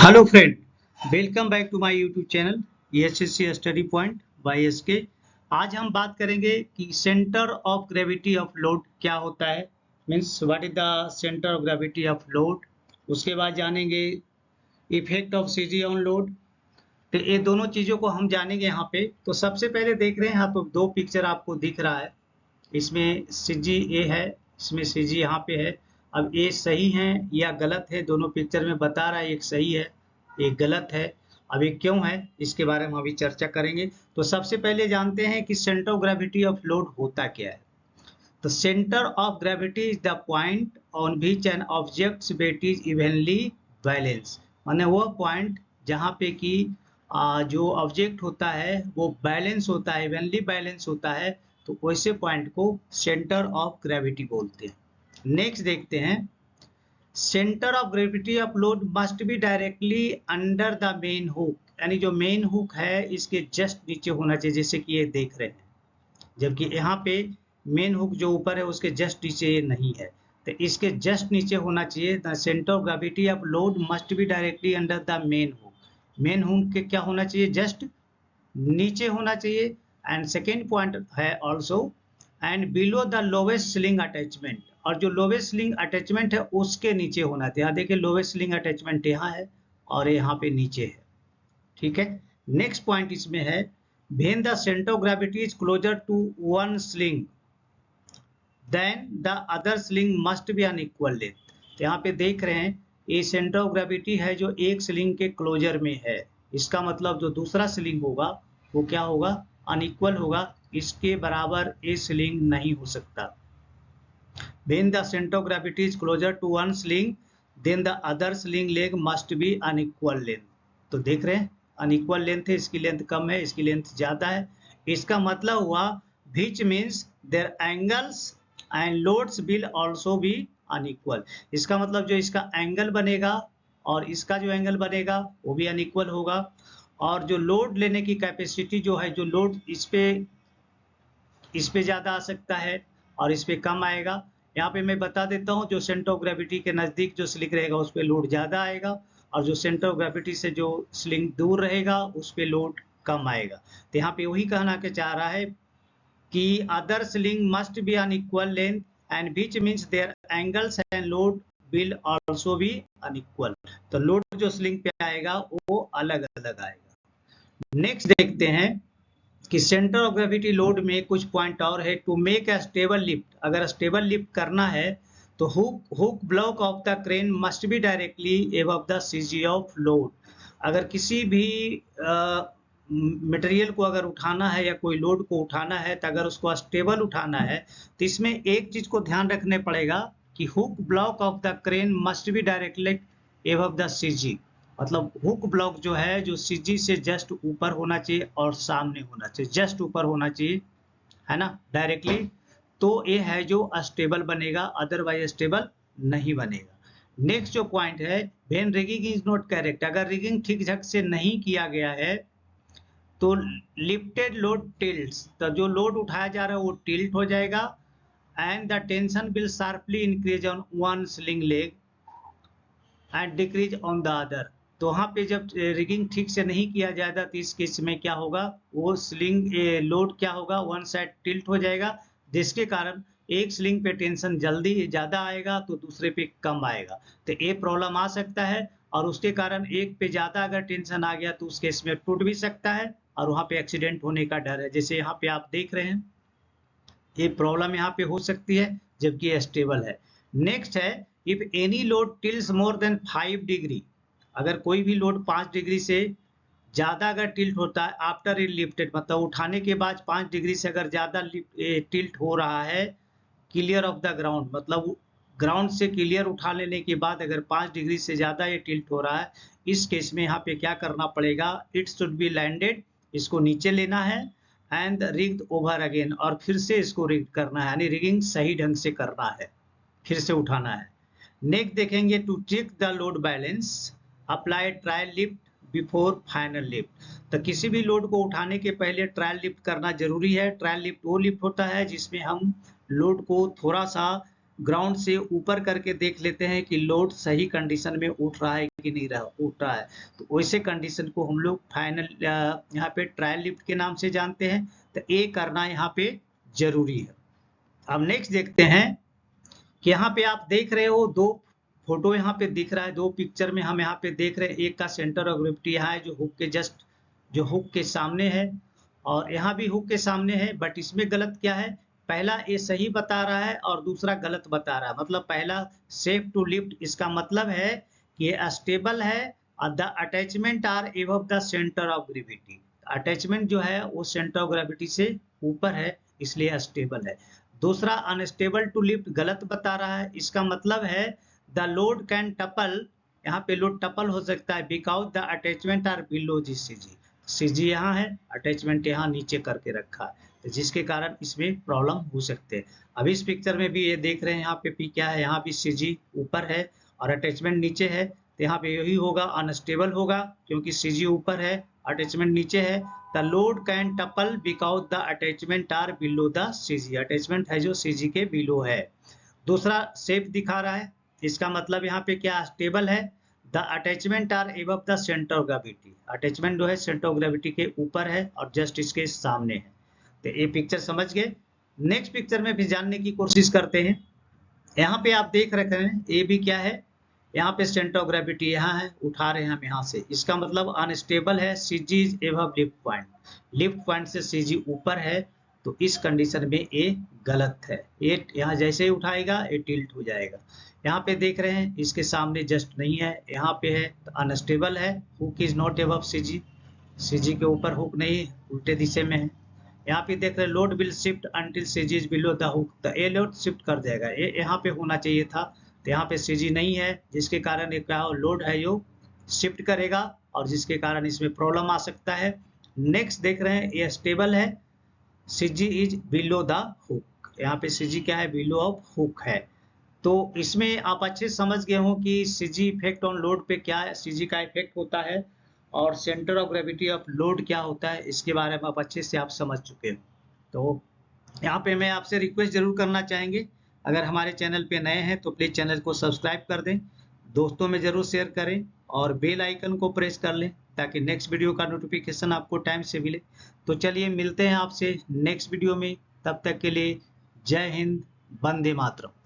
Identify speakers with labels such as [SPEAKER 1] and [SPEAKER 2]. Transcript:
[SPEAKER 1] Hello friend, welcome back to my YouTube channel SSC study point by SK. आज हम बात करेंगे कि centre of gravity of load क्या होता है, means what is the centre of gravity of load. उसके बाद जानेंगे effect of CG on load. तो ये दोनों चीज़ों को हम जानेंगे यहाँ पे। तो सबसे पहले देख रहे हैं यहाँ पे दो पिक्चर आपको दिख रहा है, इसमें सीजी ए है, इसमें सीजी यहाँ पे है। अब ये सही है या गलत है, दोनों पिक्चर में बता रहा है, एक सही है एक गलत है। अब ये क्यों है इसके बारे में अभी चर्चा करेंगे। तो सबसे पहले जानते हैं कि centre of gravity of load होता क्या है। तो centre of gravity is the point on which an object's weight is evenly balance, माने वो पॉइंट जहाँ पे कि जो ऑब्जेक्ट होता है वो बैलेंस होता है, इवनली बैलेंस होता है। तो वैसे पॉइंट को सेंटर ऑफ ग्रेविटी बोलते हैं। नेक्स्ट देखते हैं, centre of gravity of load must be directly under the main hook, यानी जो मेन हुक है इसके जस्ट नीचे होना चाहिए, जैसे कि ये देख रहे हैं। जबकि यहाँ पे मेन हुक जो ऊपर है उसके जस्ट नीचे नहीं है, तो इसके जस्ट नीचे होना चाहिए। The centre of gravity of load must be directly under the main hook. Main hook के क्या होना चाहिए, जस्ट नीचे होना चाहिए। एंड सेकेंड पॉइंट है also and below the lowest sling attachment, और जो लोवेस्ट स्लिंग अटैचमेंट है उसके नीचे होना चाहिए। यहाँ देखिए लोवेस्ट स्लिंग अटैचमेंट यहाँ है और यहाँ पे नीचे है, ठीक है। नेक्स्ट पॉइंट इसमें है when the center of gravity is closer to one sling then the other sling must be unequal length। तो यहाँ पे देख रहे हैं ये सेंटर ऑफ ग्रेविटी है जो एक स्लिंग के क्लोजर में है, इसका मतलब जो दूसरा स्लिंग होगा वो क्या होगा, अनइक्वल होगा, इसके बराबर ये स्लिंग नहीं हो सकता। when the center of gravity is closer to one sling then the other sling leg must be unequal length। तो देख रहे हैं अनइक्वल लेंथ है, इसकी लेंथ कम है, इसकी लेंथ ज्यादा है। इसका मतलब हुआ which means their angles and loads will also be unequal। इसका मतलब जो इसका एंगल बनेगा और इसका जो एंगल बनेगा वो भी अनइक्वल होगा, और जो लोड लेने की कैपेसिटी जो है, जो लोड इस पे ज्यादा आ सकता है और इस पे कम आएगा। यहाँ पे मैं बता देता हूँ, जो सेंटर ऑफ ग्रेविटी के नजदीक जो स्लिंग रहेगा उस पे लोड ज्यादा आएगा, और जो सेंटर ऑफ ग्रेविटी से जो स्लिंग दूर रहेगा उस पे लोड कम आएगा। तो यहाँ पे वही कहना के चाह रहा है कि other sling must be unequal length and which means their angles and load will also be unequal. तो लोड जो स्लिंग पे आएगा वो अलग अलग आएगा। नेक्स्ट देखते हैं कि सेंटर ऑफ ग्रेविटी लोड में कुछ पॉइंट और है। To make a stable lift, अगर स्टेबल लिफ्ट करना है तो hook block of the crane must be directly above the CG of load. अगर किसी भी मटेरियल को अगर उठाना है या कोई लोड को उठाना है, तो अगर उसको स्टेबल उठाना है तो इसमें एक चीज को ध्यान रखने पड़ेगा कि hook block of the crane must be directly above the CG. मतलब हुक ब्लॉक जो है जो सीजी से जस्ट ऊपर होना चाहिए और सामने होना चाहिए, जस्ट ऊपर होना चाहिए, है ना, डायरेक्टली। तो ये है जो स्टेबल बनेगा, अदरवाइज स्टेबल नहीं बनेगा। नेक्स्ट जो पॉइंट है, when rigging is not correct, अगर रिगिंग ठीक ढंग से नहीं किया गया है तो लिफ्टेड लोड टिल्ट्स, तो जो लोड उठाया जा रहा है वो टिल्ट हो जाएगा and the tension will sharply increase on one sling leg and decrease on the other. तो वहाँ पे जब रिगिंग ठीक से नहीं किया जाएगा तो इस केस में क्या होगा, वो स्लिंग लोड क्या होगा, वन साइड टिल्ट हो जाएगा, जिसके कारण एक स्लिंग पे टेंशन जल्दी ज्यादा आएगा तो दूसरे पे कम आएगा। तो ये प्रॉब्लम आ सकता है, और उसके कारण एक पे ज्यादा अगर टेंशन आ गया तो उस केस में टूट भी सकता है और वहाँ पे एक्सीडेंट होने का डर है। जैसे यहाँ पे आप देख रहे हैं ये प्रॉब्लम यहाँ पे हो सकती है जबकि ये स्टेबल है। नेक्स्ट है, if any load tilts more than 5 degree, अगर कोई भी लोड 5 डिग्री से ज्यादा अगर टिल्ट होता है आफ्टर इट लिफ्टेड, मतलब उठाने के बाद 5 डिग्री से अगर ज्यादा टिल्ट हो रहा है, क्लियर ऑफ द ग्राउंड, मतलब ग्राउंड से क्लियर उठा लेने के बाद अगर 5 डिग्री से ज्यादा ये टिल्ट हो रहा है, इस केस में यहाँ पे क्या करना पड़ेगा, इट शुड बी लैंडेड, इसको नीचे लेना है एंड रिग्ड ओवर अगेन, और फिर से इसको रिग्ड करना है, यानी रिगिंग सही ढंग से करना है, फिर से उठाना है। नेक्स्ट देखेंगे, to check the load balance apply trial lift before final lift. तो किसी भी लोड को उठाने के पहले ट्रायल लिफ्ट करना जरूरी है। ट्रायल लिफ्ट वो लिफ्ट होता है जिसमें हम लोड को थोड़ा सा ग्राउंड से ऊपर करके देख लेते हैं कि लोड सही कंडीशन में उठ रहा है कि नहीं उठ रहा है। तो वैसे कंडीशन को हम लोग फाइनल यहाँ पे ट्रायल लिफ्ट के नाम से जानते हैं। तो ए करना यहाँ पे जरूरी है। अब नेक्स्ट देखते हैं कि यहाँ पे आप देख रहे हो दो फोटो यहाँ पे दिख रहा है, दो पिक्चर में हम यहाँ पे देख रहे हैं। एक का सेंटर ऑफ ग्रेविटी यहाँ है जो हुक के जस्ट जो हुक के सामने है, और यहाँ भी हुक के सामने है। बट इसमें गलत क्या है, पहला ये सही बता रहा है और दूसरा गलत बता रहा है। मतलब पहला सेफ टू लिफ्ट, इसका मतलब है कि ये स्टेबल है और the attachment are above the centre of gravity. Attachment जो है वो सेंटर ऑफ ग्रेविटी से ऊपर है, इसलिए स्टेबल है। दूसरा अनस्टेबल टू लिफ्ट गलत बता रहा है। इसका मतलब है द लोड कैन टपल, यहाँ पे लोड टपल हो सकता है because the attachment are below G CG. CG यहाँ है, अटैचमेंट यहाँ नीचे करके रखा है, तो जिसके कारण इसमें प्रॉब्लम हो सकते हैं। अभी इस पिक्चर में भी ये देख रहे हैं, यहाँ पे पी क्या है, यहाँ भी सीजी ऊपर है और अटैचमेंट नीचे है। तो यहाँ पे यही होगा, अनस्टेबल होगा क्योंकि सीजी ऊपर है, अटैचमेंट नीचे है। The load can topple because the attachment are below the CG. Attachment है जो सीजी के बिलो है। दूसरा सेफ दिखा रहा है, इसका मतलब यहाँ पे क्या, स्टेबल है। The attachment are above the centre of gravity. Attachment जो है सेंटर ऑफ ग्रेविटी के ऊपर है और जस्ट इसके सामने है। तो ये पिक्चर समझ गए। नेक्स्ट पिक्चर में भी जानने की कोशिश करते हैं। यहाँ पे आप देख रहे हैं ये भी क्या है, यहाँ पे सेंटर ऑफ ग्रेविटी यहाँ है, उठा रहे हैं हम यहाँ से। इसका मतलब अनस्टेबल है, CG is above lift point. Lift point से सीजी ऊपर है, तो इस कंडीशन में ये गलत है। ये यहाँ जैसे ही उठाएगा ये टिल्ट हो जाएगा। यहाँ पे देख रहे हैं इसके सामने जस्ट नहीं है, यहाँ पे है, तो अनस्टेबल है। Hook is not above CG, CG के ऊपर हुक नहीं, उल्टे दिशा में है। यहाँ पे देख रहे हैं load will shift until CG is below the hook. तो ये लोड शिफ्ट कर देगा, ये यहाँ पे होना चाहिए था। तो यहाँ पे सीजी नहीं है, जिसके कारण एक लोड है जो शिफ्ट करेगा और जिसके कारण इसमें प्रॉब्लम आ सकता है। नेक्स्ट देख रहे हैं ये स्टेबल है, CG is below the hook. यहाँ पे सीजी क्या है, बिलो ऑफ हुक है। तो इसमें आप अच्छे समझ गए हो कि सीजी इफेक्ट ऑन लोड पे क्या है, सीजी का इफेक्ट होता है, और centre of gravity of load क्या होता है, इसके बारे में आप अच्छे से आप समझ चुके हैं। तो यहाँ पे मैं आपसे रिक्वेस्ट जरूर करना चाहेंगे, अगर हमारे चैनल पे नए हैं तो प्लीज़ चैनल को सब्सक्राइब कर दें, दोस्तों में जरूर शेयर करें और बेल आइकन को प्रेस कर लें ताकि नेक्स्ट वीडियो का नोटिफिकेशन आपको टाइम से मिले। तो चलिए मिलते हैं आपसे नेक्स्ट वीडियो में, तब तक के लिए जय हिंद, वंदे मातरम।